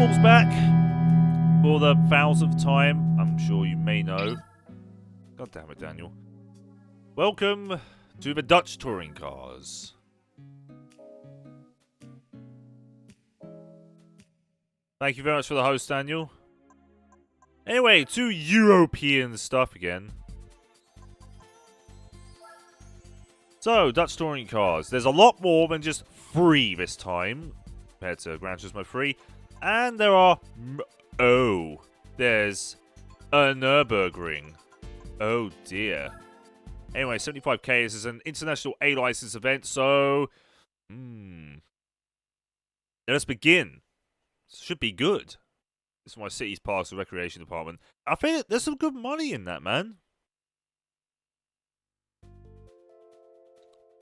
Football's back for the 1000th time. I'm sure you may know. God damn it, Daniel. Welcome to the Dutch touring cars. Thank you very much for the host, Daniel. Anyway, to European stuff again. So, Dutch touring cars. There's a lot more than just 3 this time, compared to Gran Turismo 3. And there are... there's a Nürburgring. Oh dear. Anyway, 75k. This is an international A license event, so... Let us begin. This should be good. This is my city's parks and recreation department. I think there's some good money in that, man.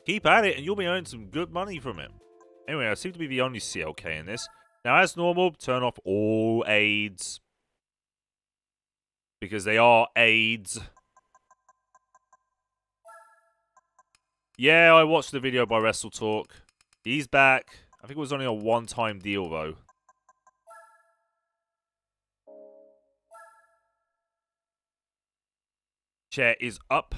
Keep at it and you'll be earning some good money from it. Anyway, I seem to be the only CLK in this. Now, as normal, turn off all aids. Because they are aids. Yeah, I watched the video by Wrestle Talk. He's back. I think it was only a one-time deal, though. Chair is up.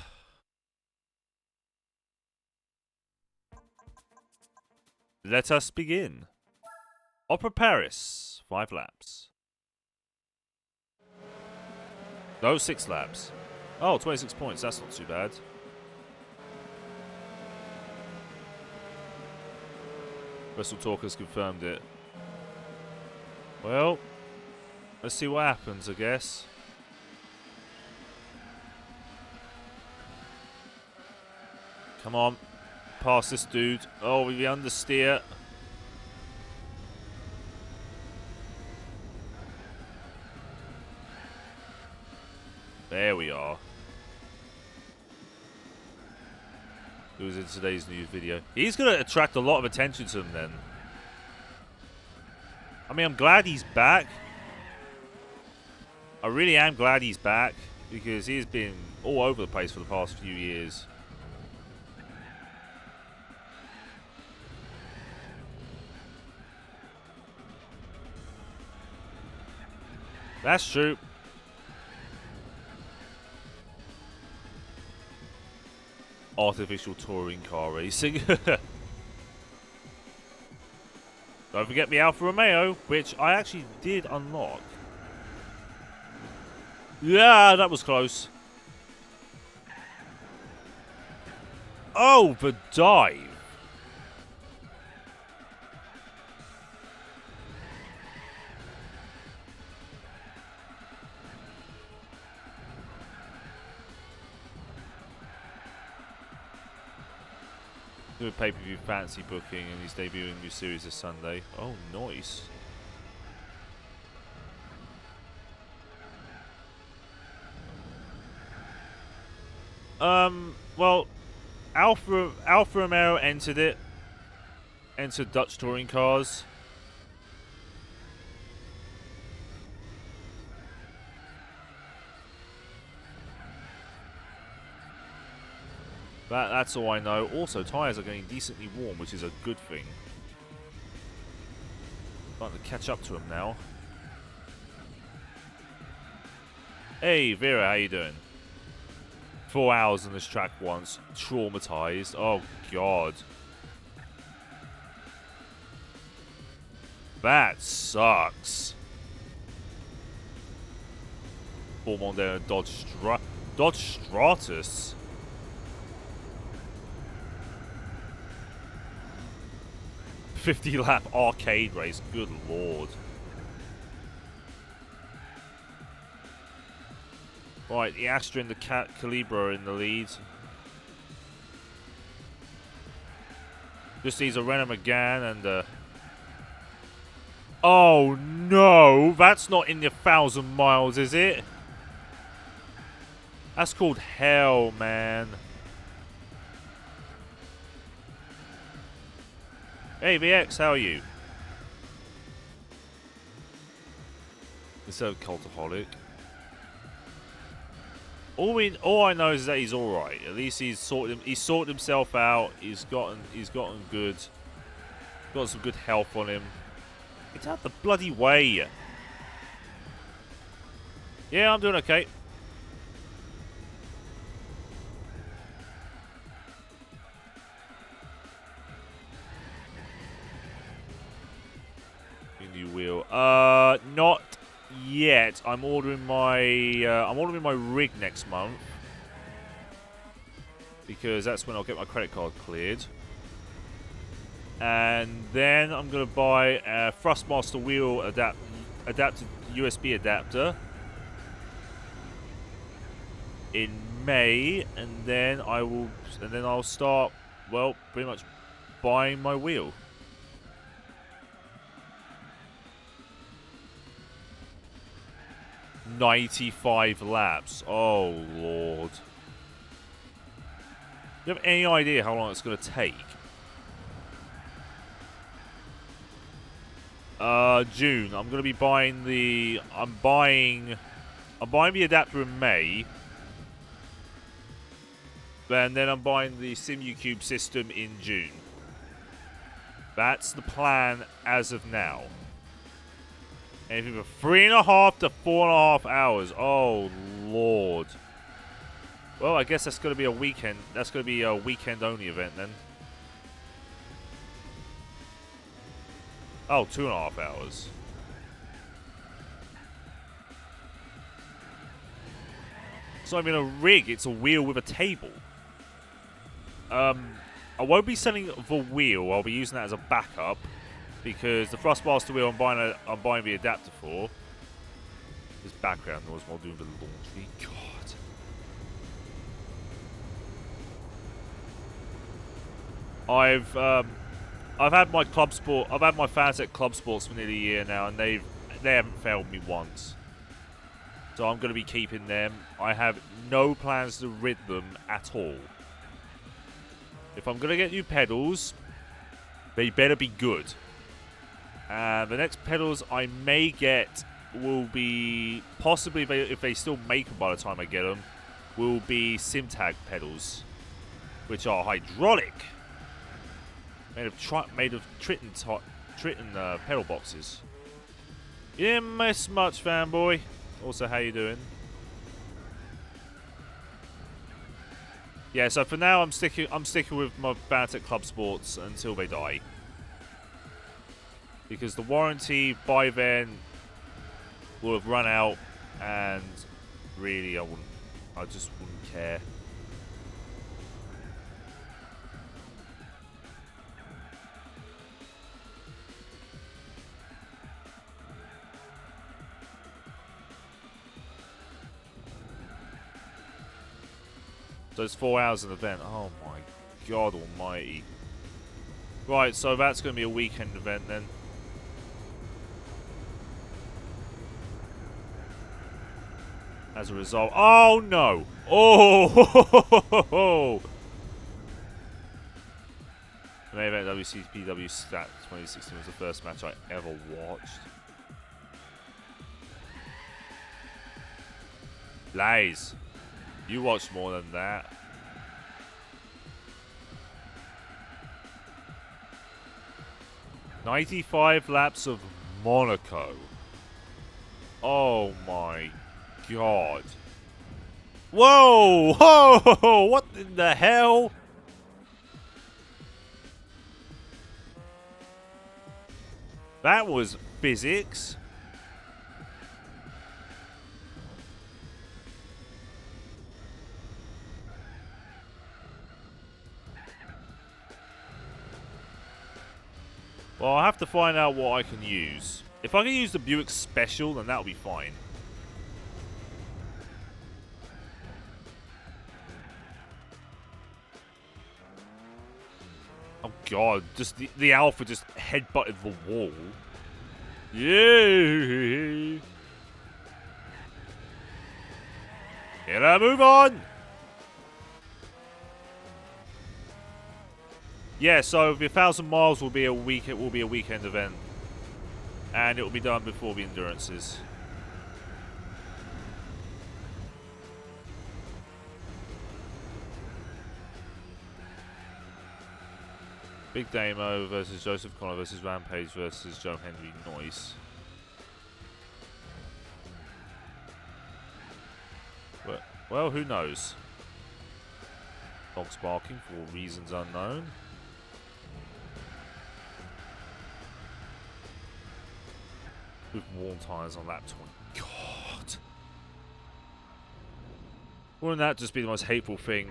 Let us begin. Opera Paris, 5 laps. No, 6 laps. Oh, 26 points, that's not too bad. Wrestle Talk has confirmed it. Well, let's see what happens, I guess. Come on. Pass this dude. Oh, we understeer. There we are. It was in today's news video. He's going to attract a lot of attention to him then. I mean, I'm glad he's back. I really am glad he's back. Because he's been all over the place for the past few years. That's true. Artificial touring car racing. Don't forget the Alfa Romeo, which I actually did unlock. Yeah, that was close. Oh, the dive. Do a pay-per-view fancy booking and he's debuting a new series this Sunday. Oh, nice. Well, Alfa Romeo entered it. Entered Dutch touring cars. That's all I know. Also, tyres are getting decently warm, which is a good thing. Starting to catch up to him now. Hey, Vera, how you doing? 4 hours on this track once. Traumatized. Oh, God. That sucks. Full Mondeo Dodge Stratus. 50-lap arcade race. Good lord. Right, the Astra and the Calibra are in the lead. Just needs a Renault Megane and oh no! That's not in the 1,000 miles, is it? That's called hell, man. Hey VX, how are you? Instead of Cultaholic. All I know is that he's all right. At least he's sorted himself out. He's gotten good. Got some good health on him. Get out the bloody way. Yeah, I'm doing okay. New wheel. Not yet. I'm ordering my rig next month because that's when I'll get my credit card cleared. And then I'm gonna buy a Thrustmaster wheel adapted USB adapter in May, and then I'll start, well, pretty much buying my wheel. $95 laps. Oh Lord. Do you have any idea how long it's gonna take? June. I'm gonna be buying the I'm buying the adapter in May. And then I'm buying the SimuCube system in June. That's the plan as of now. Anything from 3.5 to 4.5 hours. Oh Lord. Well, I guess that's gonna be a weekend. That's gonna be a weekend only event then. Oh, 2.5 hours. It's not even a rig, it's a wheel with a table. I won't be selling the wheel, I'll be using that as a backup. Because the Thrustmaster wheel I'm buying the adapter for. This background noise while doing the laundry. God. I've had my Fanatec Clubsport for nearly a year now, and they haven't failed me once. So I'm going to be keeping them. I have no plans to rid them at all. If I'm going to get new pedals, they better be good. And the next pedals I may get will be, possibly if they still make them by the time I get them, will be SimTag pedals, which are hydraulic. Made of Triton pedal boxes. You didn't miss much, fanboy. Also, how you doing? Yeah, so for now I'm sticking with my Fanatec Clubsports until they die. Because the warranty by then will have run out, and really I just wouldn't care. So it's 4 hours an event. Oh my God almighty. Right, so that's going to be a weekend event then. As a result. Oh no! Oh! The main event WCPW Stat 2016 was the first match I ever watched. Lies. You watched more than that. "95 laps of Monaco." Oh my God. Whoa! Whoa! What in the hell? That was physics. Well, I'll have to find out what I can use. If I can use the Buick Special, then that'll be fine. Oh God, just the Alpha just headbutted the wall. Yeah. Gotta move on. Yeah, so the 1,000 miles will be a weekend event, and it will be done before the endurances. Big Damo versus Joseph Connor versus Rampage versus Joe Henry. Noise. Well, who knows? Dogs barking for reasons unknown. With warm tyres on lap 20. God. Wouldn't that just be the most hateful thing?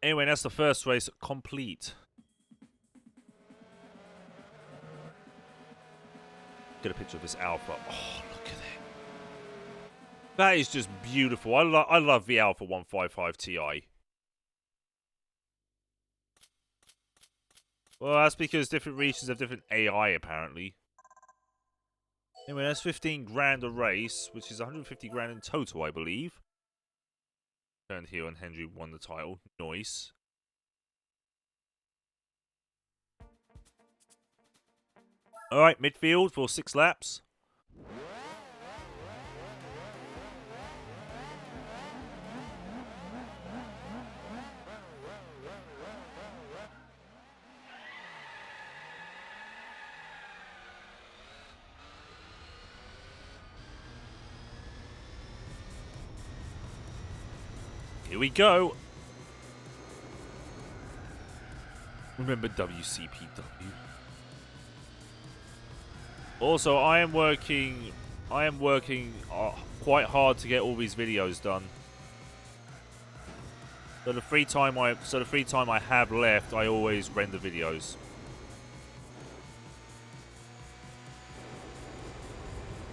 Anyway, that's the first race complete. Get a picture of this Alpha. Oh, look at it. That is just beautiful. I love the Alpha 155 Ti. Well, that's because different regions have different AI, apparently. Anyway, that's 15 grand a race, which is 150 grand in total, I believe. Turned heel and Henry won the title. Nice. Alright, midfield for 6 laps. Here we go. Remember WCPW. Also, I am working quite hard to get all these videos done. So the free time I have left, I always render videos.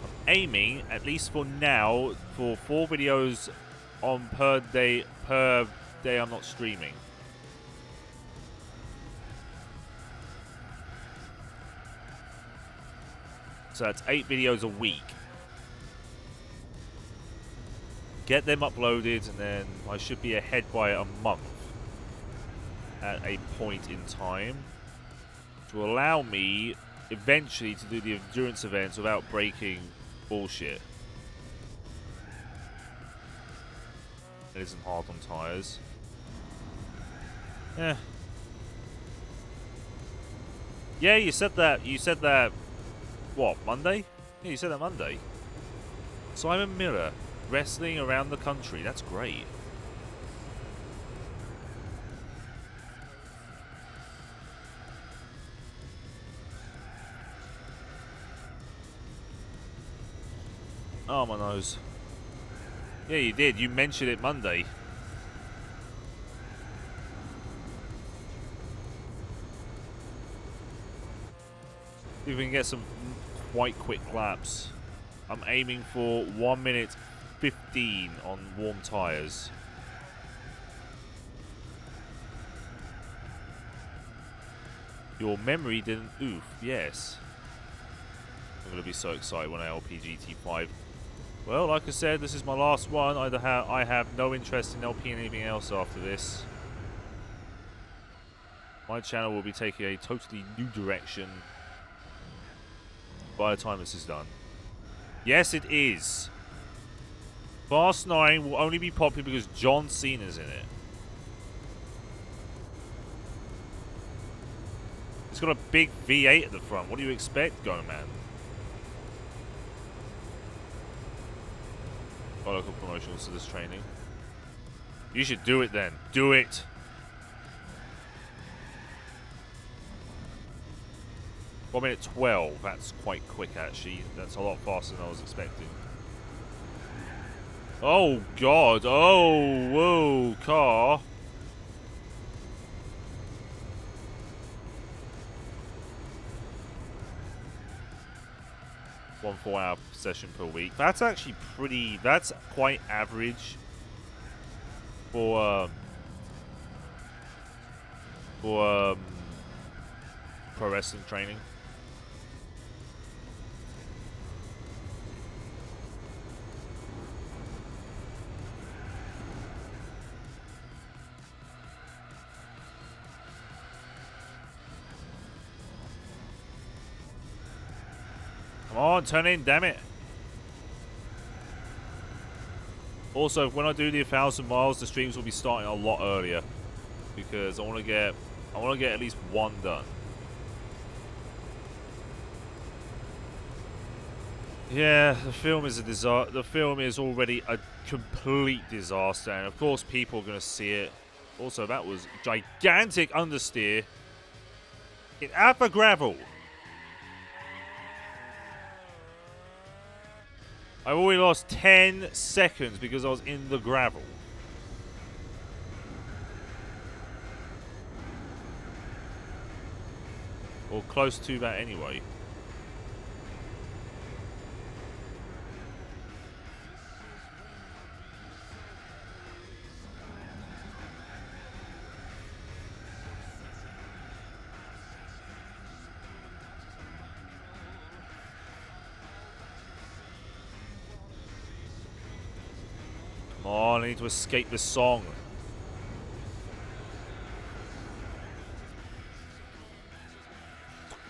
I'm aiming, at least for now, for 4 videos on per day I'm not streaming. So that's 8 videos a week. Get them uploaded, and then I should be ahead by a month at a point in time to allow me eventually to do the endurance events without breaking bullshit. It isn't hard on tires. Yeah. Yeah, you said that. You said that. What, Monday? Yeah, you said that Monday. Simon Miller, wrestling around the country. That's great. Oh, my nose. Yeah, you did. You mentioned it Monday. See if we can get some quite quick laps. I'm aiming for 1 minute 15 on warm tyres. Your memory didn't oof. Yes. I'm going to be so excited when I LP GT5. Well, like I said, this is my last one. I have no interest in LP and anything else after this. My channel will be taking a totally new direction by the time this is done. Yes, it is. Fast 9 will only be popular because John Cena's in it. It's got a big V8 at the front. What do you expect, Going Man? Oh, local promotionals to this training. You should do it then. Do it. One minute 12. That's quite quick, actually. That's a lot faster than I was expecting. Oh, God. Oh, whoa, car. One 4-hour session per week. That's actually pretty... That's quite average for pro wrestling training. Come on, turn in, damn it. Also, when I do the 1,000 miles, the streams will be starting a lot earlier because I want to get at least one done. Yeah, the film is a disaster. The film is already a complete disaster, and of course, people are going to see it. Also, that was gigantic understeer in Alpha Gravel. I already lost 10 seconds because I was in the gravel. Or close to that anyway. Come on, I need to escape this song.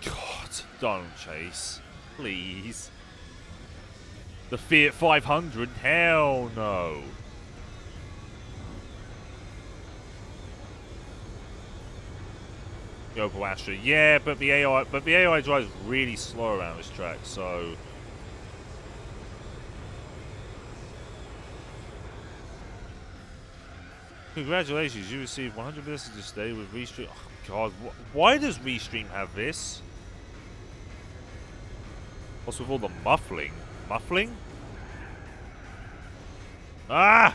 God, don't chase. Please. The Fiat 500? Hell no. The Opel Astra. Yeah, but the AI drives really slow around this track, so congratulations, you received 100 messages today with Restream. Oh god, why does Restream have this? What's with all the muffling? Muffling? Ah!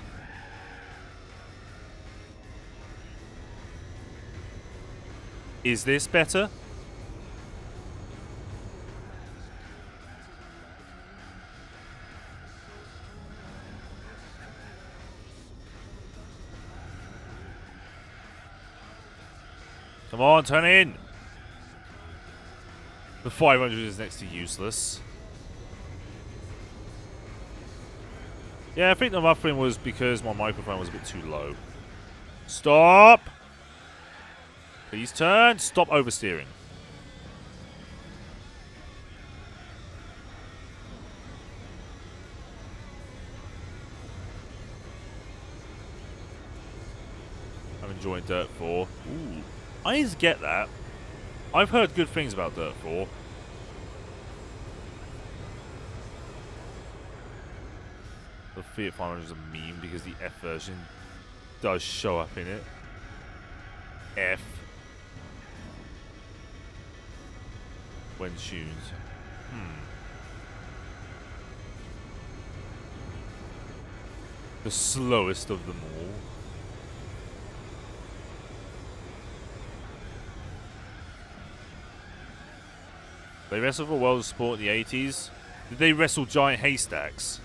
Is this better? Come on, turn in! The 500 is next to useless. Yeah, I think the muffling was because my microphone was a bit too low. Stop! Please turn. Stop oversteering. I'm enjoying Dirt 4. Ooh. I need to get that. I've heard good things about Dirt 4. The Fiat 500 is a meme because the F version does show up in it. F. When tuned. The slowest of them all. They wrestled for world sport in the 80s. Did they wrestle giant haystacks?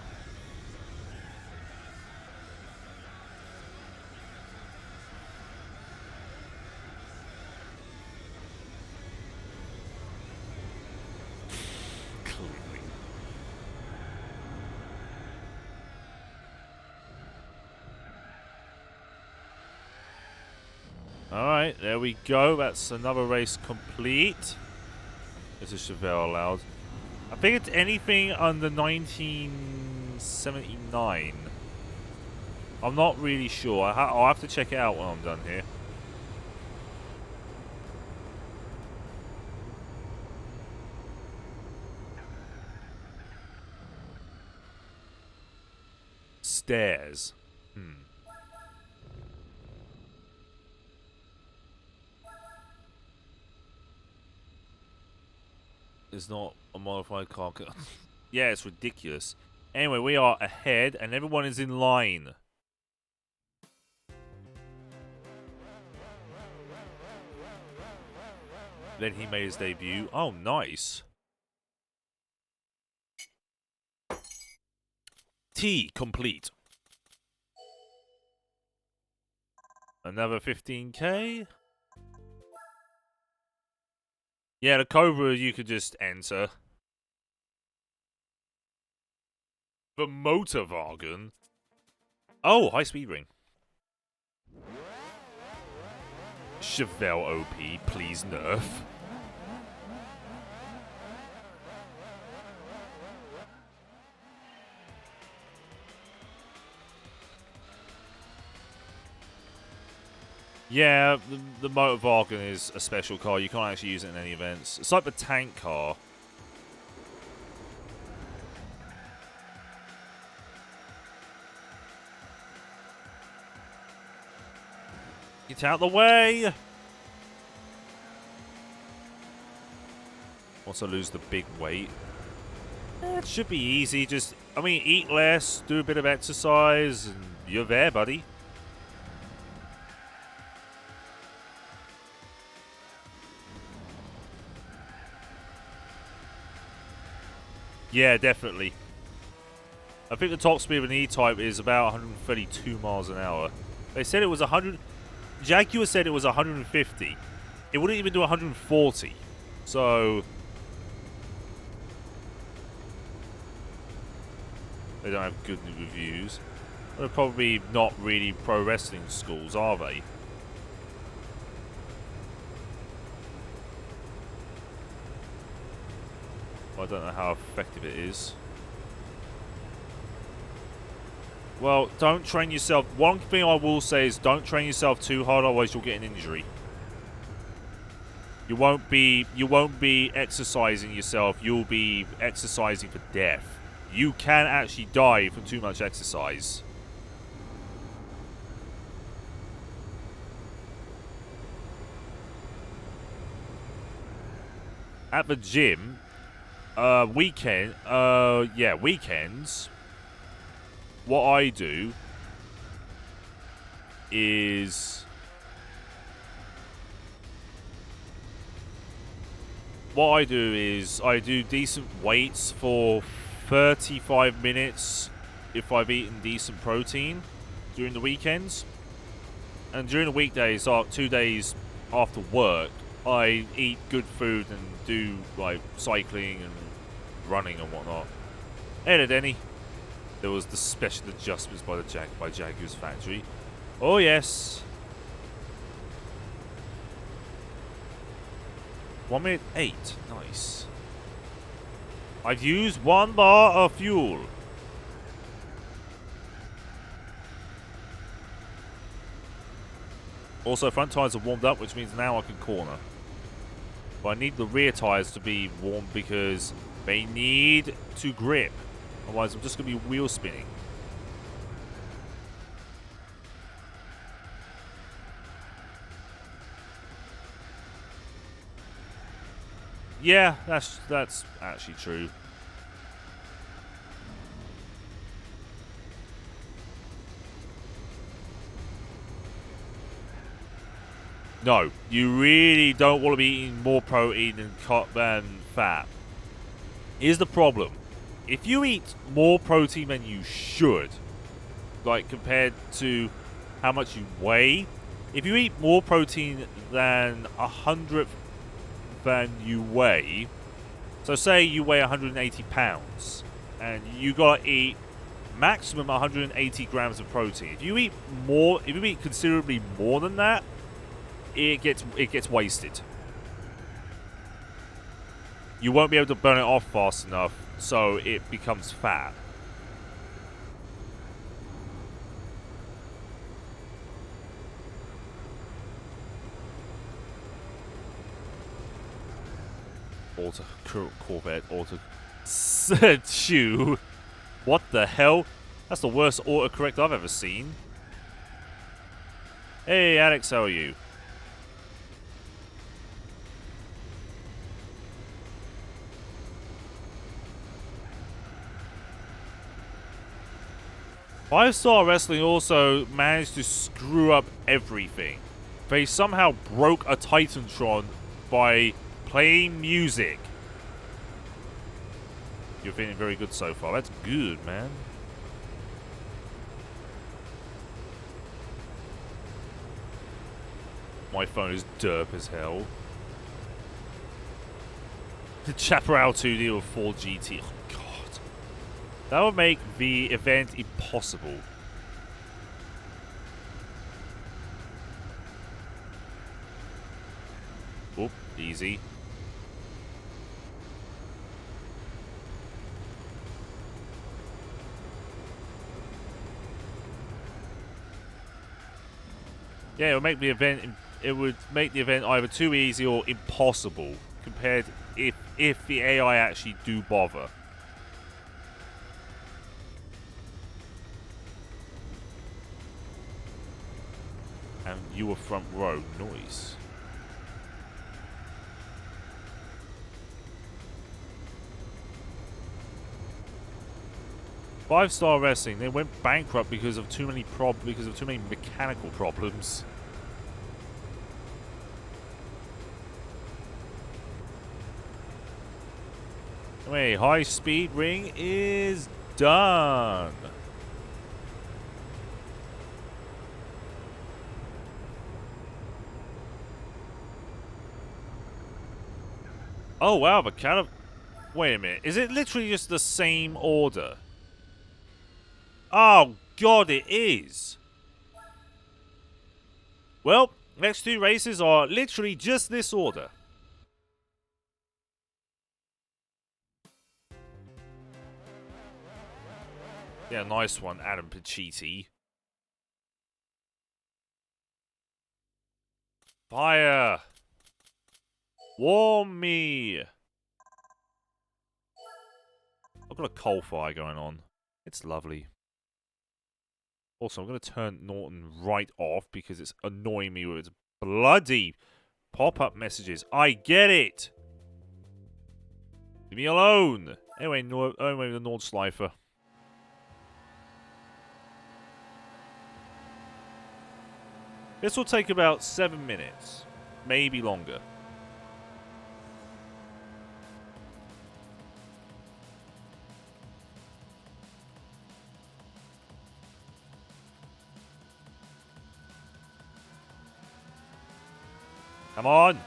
Alright, there we go. That's another race complete. This is Chevelle allowed. I think it's anything under 1979. I'm not really sure. I'll have to check it out when I'm done here. Stairs. It's not a modified car. Yeah, it's ridiculous. Anyway, we are ahead and everyone is in line. Then he made his debut. Oh, nice. T complete. Another 15k. Yeah, the Cobra you could just enter. The Motorwagen. Oh, high speed ring. Chevelle OP, please nerf. Yeah, the Motor Wagen is a special car. You can't actually use it in any events. It's like the tank car. Get out of the way! Once I lose the big weight. It should be easy. Just, I mean, eat less, do a bit of exercise, and you're there, buddy. Yeah, definitely. I think the top speed of an E-Type is about 132 miles an hour. They said it was 100... Jaguar said it was 150. It wouldn't even do 140. So... they don't have good reviews. They're probably not really pro wrestling schools, are they? I don't know how effective it is. Well, don't train yourself. One thing I will say is don't train yourself too hard, otherwise you'll get an injury. You won't be exercising yourself, you'll be exercising for death. You can actually die from too much exercise. At the gym, weekends, what I do is I do decent weights for 35 minutes if I've eaten decent protein during the weekends. And during the weekdays, 2 days after work, I eat good food and do like cycling and running and whatnot. Hey there, Denny. There was the special adjustments by Jaguar's factory. Oh yes. 1 minute 8. Nice. I've used 1 bar of fuel. Also, front tyres are warmed up, which means now I can corner. But I need the rear tyres to be warm because they need to grip. Otherwise, I'm just going to be wheel spinning. Yeah, that's actually true. No, you really don't want to be eating more protein than fat. Here's the problem. If you eat more protein than you should, like compared to how much you weigh, if you eat more protein than 100th than you weigh, so say you weigh 180 pounds, and you gotta eat maximum 180 grams of protein. If you eat considerably more than that, it gets wasted. You won't be able to burn it off fast enough, so it becomes fat. Corvette auto chew. What the hell? That's the worst autocorrect I've ever seen. Hey Alex, how are you? Five-Star Wrestling also managed to screw up everything. They somehow broke a Titantron by playing music. You're feeling very good so far. That's good, man. My phone is derp as hell. The Chaparral 2D with 4 GT. Oh, God. That would make the event impossible. Oop, easy. Yeah, it would make the event. It would make the event either too easy or impossible compared if the AI actually do bother. And you were front row. Nice. Five-Star Wrestling. They went bankrupt because of too many mechanical problems. Anyway, high-speed ring is done. Oh wow, the kind of. Wait a minute. Is it literally just the same order? Oh god, it is. Well, next two races are literally just this order. Yeah, nice one, Adam Pacitti. Fire! Warm me! I've got a coal fire going on. It's lovely. Also, I'm going to turn Norton right off because it's annoying me with its bloody pop-up messages. I get it! Leave me alone! Anyway, the Nordschleifer. This will take about 7 minutes. Maybe longer. Come on!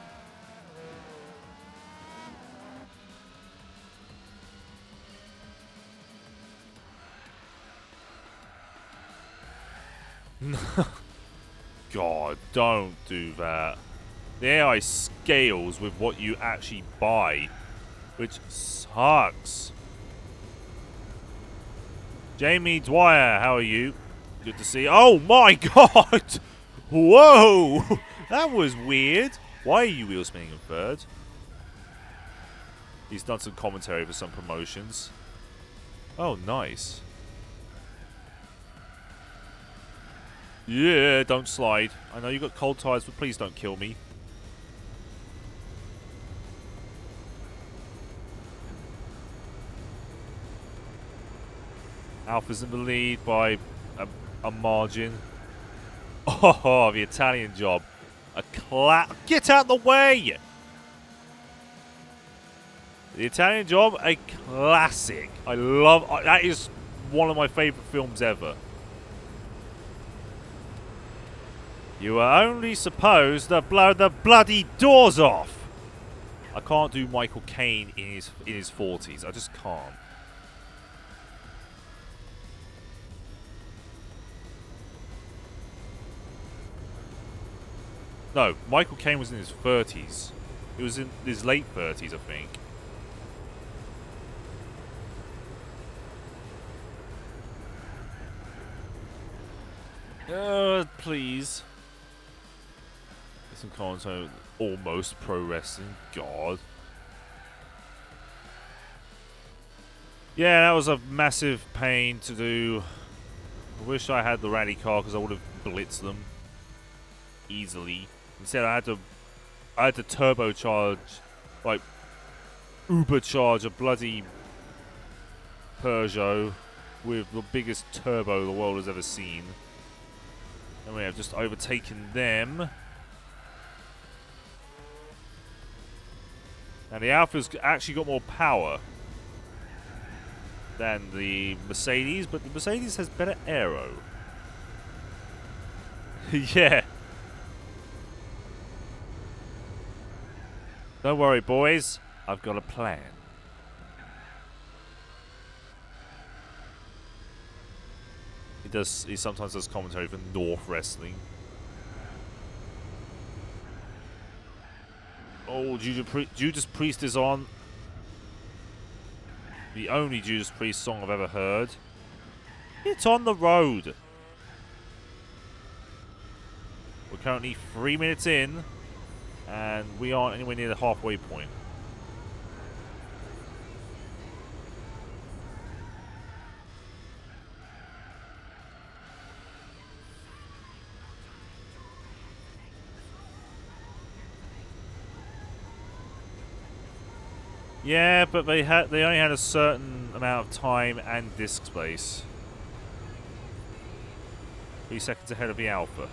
God, don't do that. The AI scales with what you actually buy, which sucks. Jamie Dwyer, how are you? Good to see you. Oh my god! Whoa! That was weird. Why are you wheel spinning in third? He's done some commentary for some promotions. Oh, nice. Yeah, don't slide. I know you got cold tires, but please don't kill me. Alpha's in the lead by a margin. Oh, the Italian job. Get out the way! The Italian Job, a classic. I love... that is one of my favourite films ever. You are only supposed to blow the bloody doors off. I can't do Michael Caine in his 40s. I just can't. No, Michael Caine was in his 30s. He was in his late 30s, I think. Please. Some commentary, almost pro wrestling. God. Yeah, that was a massive pain to do. I wish I had the rally car because I would have blitzed them easily. Instead, I had to turbocharge, like ubercharge a bloody Peugeot with the biggest turbo the world has ever seen. And we have just overtaken them. And the Alpha's actually got more power than the Mercedes, but the Mercedes has better aero. Yeah. Don't worry, boys. I've got a plan. He sometimes does commentary for North Wrestling. Oh, Judas Priest is on. The only Judas Priest song I've ever heard. It's on the road. Well, We're currently 3 minutes in, and we aren't anywhere near the halfway point. Yeah, but they only had a certain amount of time and disk space. 3 seconds ahead of the Alpha.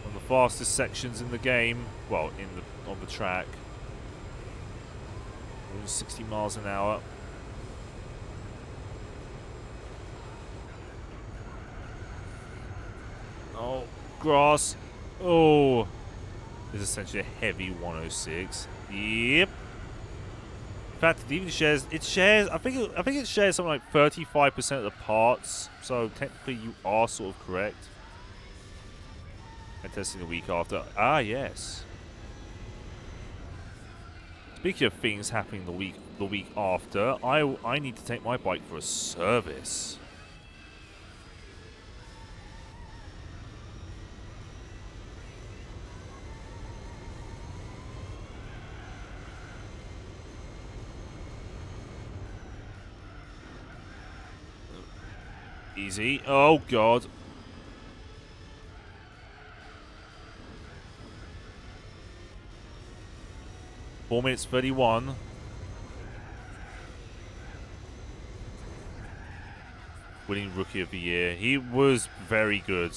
One of the fastest sections in the game, well, on the track. 60 miles an hour. Oh, grass. Oh. This is essentially a heavy 106. Yep. In fact, it even shares. It shares. I think it shares something like 35% of the parts. So technically, you are sort of correct. And testing the week after. Ah, yes. Speaking of things happening the week after, I need to take my bike for a service. Easy. Oh, God. Four minutes 31. Winning Rookie of the Year. He was very good.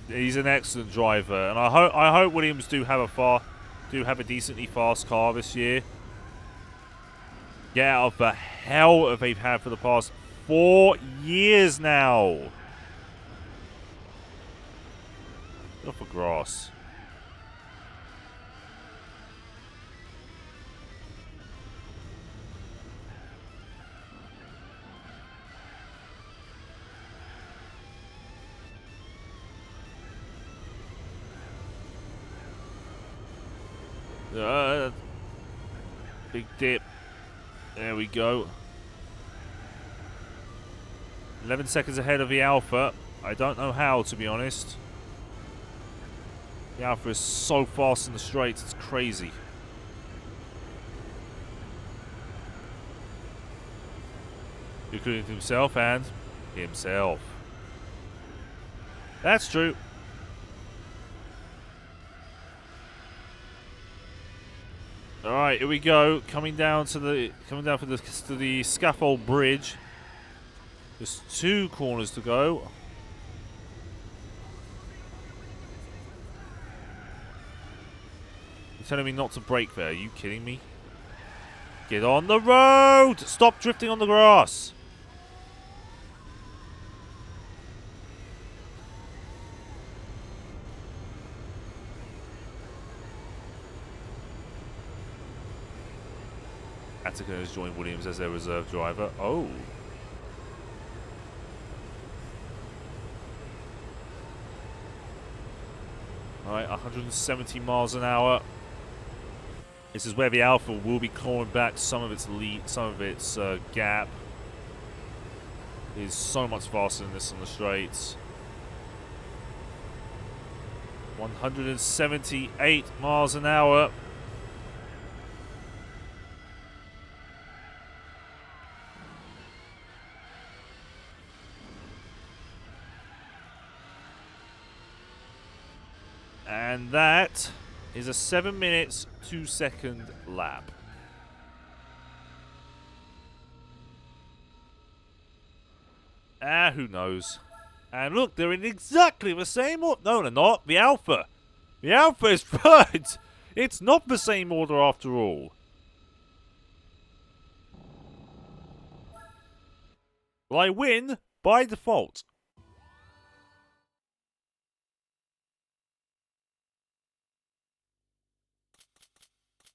He's an excellent driver, and I hope Williams do have a decently fast car this year. Get out of the hell that they've had for the past 4 years now. Get off the grass. Big dip. There we go. 11 seconds ahead of the Alpha. I don't know how, to be honest. The Alpha is so fast in the straights, it's crazy. Including himself and himself. That's true. All right, here we go. Coming down for the scaffold bridge. There's 2 corners to go. You're telling me not to brake there? Are you kidding me? Get on the road! Stop drifting on the grass! Attica has joined Williams as their reserve driver. Oh. Alright, 170 miles an hour. This is where the Alpha will be clawing back some of its lead, some of its gap. It is so much faster than this on the straights. 178 miles an hour. And that is a 7 minutes, 2 second lap. Who knows? And look, they're in exactly the same order. No, they're not. The Alpha. The Alpha is third. It's not the same order after all. Well, I win by default.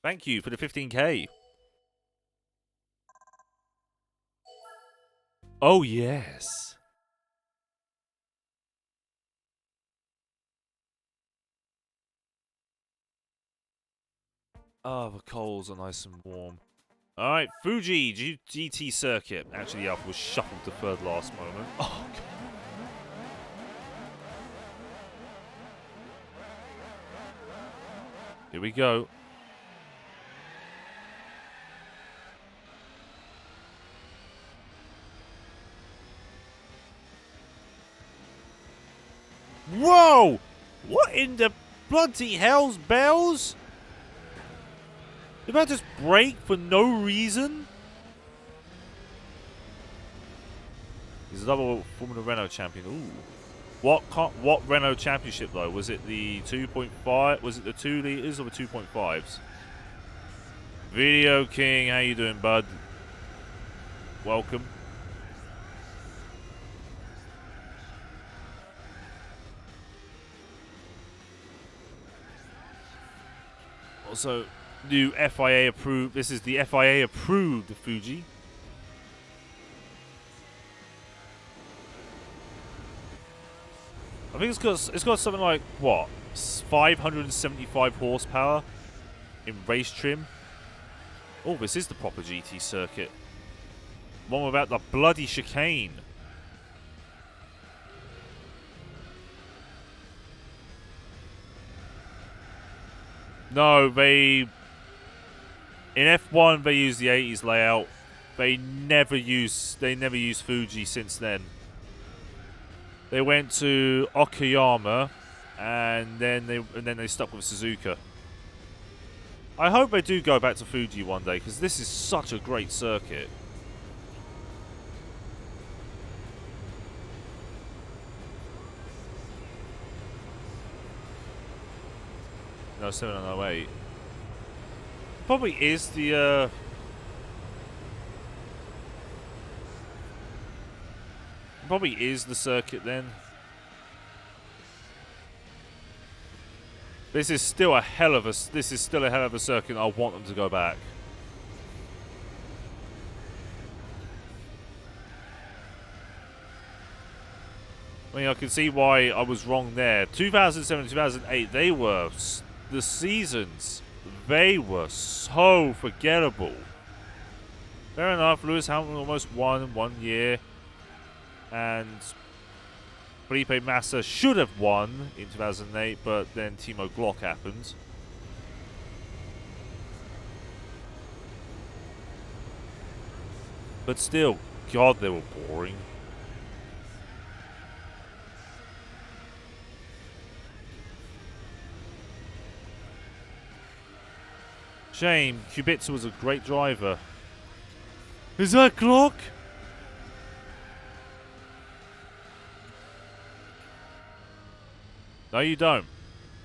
Thank you for the 15k. Oh, yes. Oh, the coals are nice and warm. Alright, Fuji GT circuit. Actually, the Alpha was shuffled to third last moment. Oh, God. Here we go. Whoa! What in the bloody hell's bells? Did that just break for no reason? He's a double Formula Renault champion. Ooh. What Renault championship though? Was it the 2.5? Was it the 2 liters or the 2.5s? Video King, how you doing, bud? Welcome. Also, new FIA approved. This is the FIA approved Fuji. I think it's got something like what, 575 horsepower in race trim. Oh, this is the proper GT circuit. One without the bloody chicane. No, in F1 they use the 80s layout. They never use Fuji since then. They went to Okayama, and then they stuck with Suzuka. I hope they do go back to Fuji one day, because this is such a great circuit. No, 708. Probably is the probably is the circuit then. This is still a hell of a circuit. I want them to go back. I mean, I can see why I was wrong there. 2007, 2008, they were the seasons. They were so forgettable. Fair enough. Lewis Hamilton almost won in 1 year. And Felipe Massa should have won in 2008, but then Timo Glock happened. But still, God, they were boring. Shame, Kubica was a great driver. Is that Glock? No, you don't.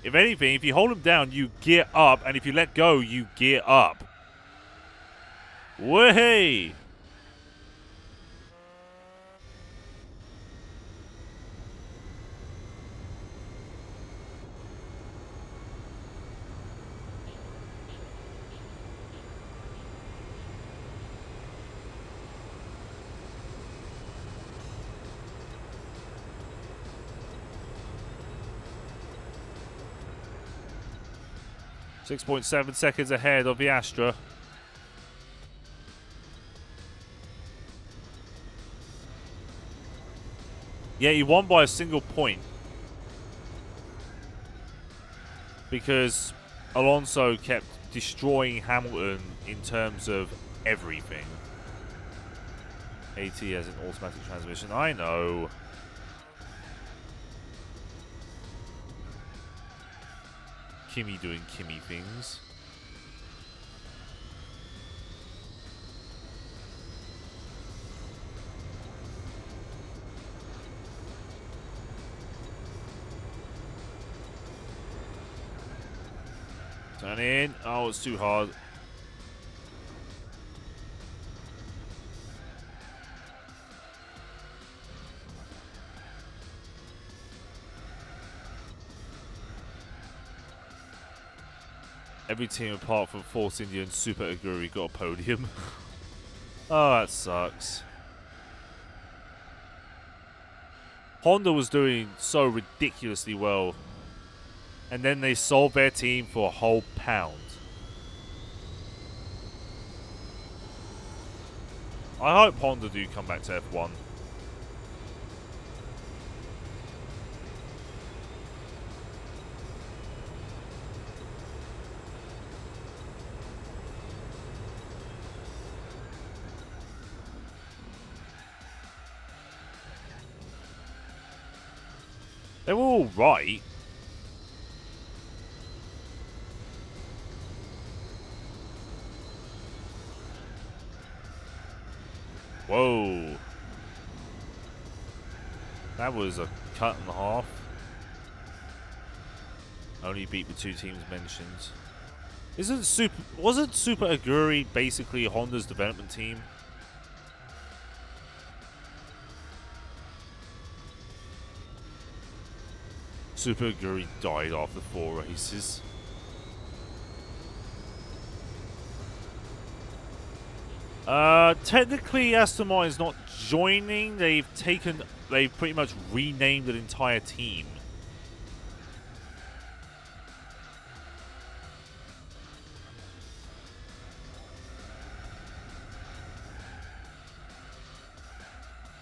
If anything, if you hold him down, you gear up, and if you let go, you gear up. Way! .7 seconds ahead of the Astra. Yeah, he won by a single point. Because Alonso kept destroying Hamilton in terms of everything. AT has an automatic transmission. I know. Kimi doing Kimi things. Turn in. Oh, it's too hard. Every team apart from Force India and Super Aguri got a podium. Oh, that sucks. Honda was doing so ridiculously well. And then they sold their team for a whole £1. I hope Honda do come back to F1. They were all right. Whoa. That was a cut and a half. Only beat the 2 teams mentioned. Wasn't Super Aguri basically Honda's development team? Super Aguri died after 4 races. Technically Aston Martin's not joining. They've pretty much renamed an entire team.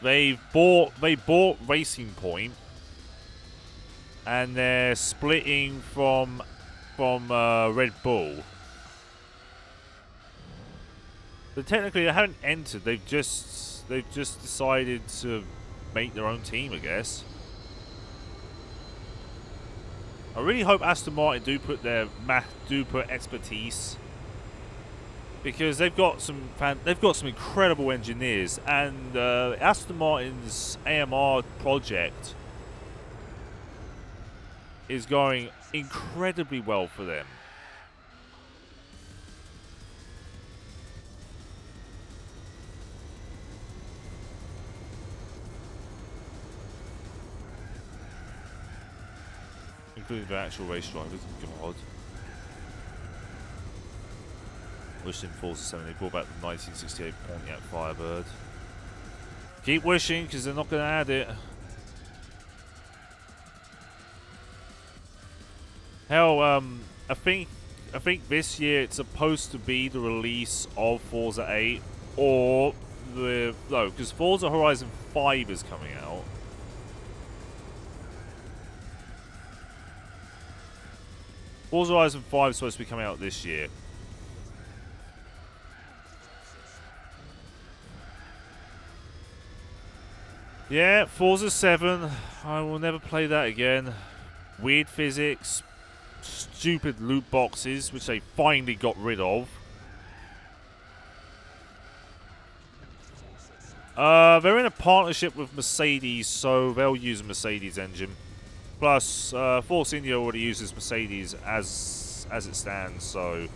They bought Racing Point, and they're splitting from Red Bull. But technically, they haven't entered. They've just decided to make their own team, I guess. I really hope Aston Martin do put expertise, because they've got some incredible engineers, and Aston Martin's AMR project is going incredibly well for them. Including the actual race drivers. God. Wishing Forza 7. They brought back the 1968 Pontiac Firebird. Keep wishing, because they're not going to add it. Hell, I think this year it's supposed to be the release of Forza 8, or because Forza Horizon 5 is coming out. Forza Horizon 5 is supposed to be coming out this year. Yeah, Forza 7. I will never play that again. Weird physics. Stupid loot boxes, which they finally got rid of. They're in a partnership with Mercedes, so they'll use a Mercedes engine. Plus, Force India already uses Mercedes as it stands, so...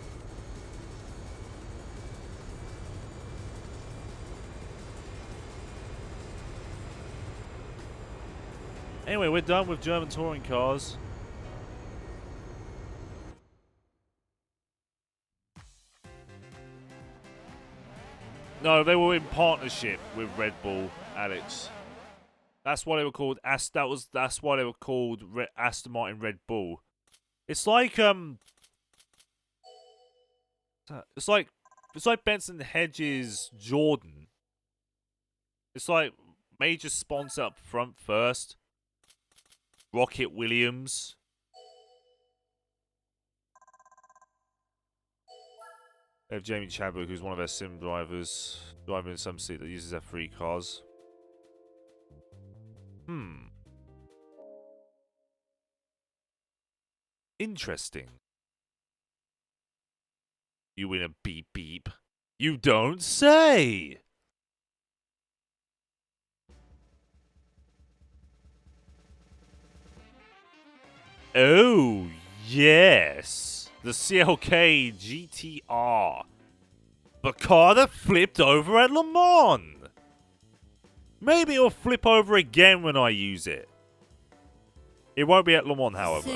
Anyway, we're done with German touring cars. No, they were in partnership with Red Bull, Alex. That's why they were called that's why they were called Aston Martin Red Bull. It's like it's like Benson Hedges Jordan. It's like major sponsor up front first. Rocket Williams. They have Jamie Chadwick, who's one of their sim drivers, driving some seat that uses F3 cars. Interesting. You win a beep beep. You don't say! Oh, yes. The CLK GTR. The car that flipped over at Le Mans. Maybe it'll flip over again when I use it. It won't be at Le Mans, however.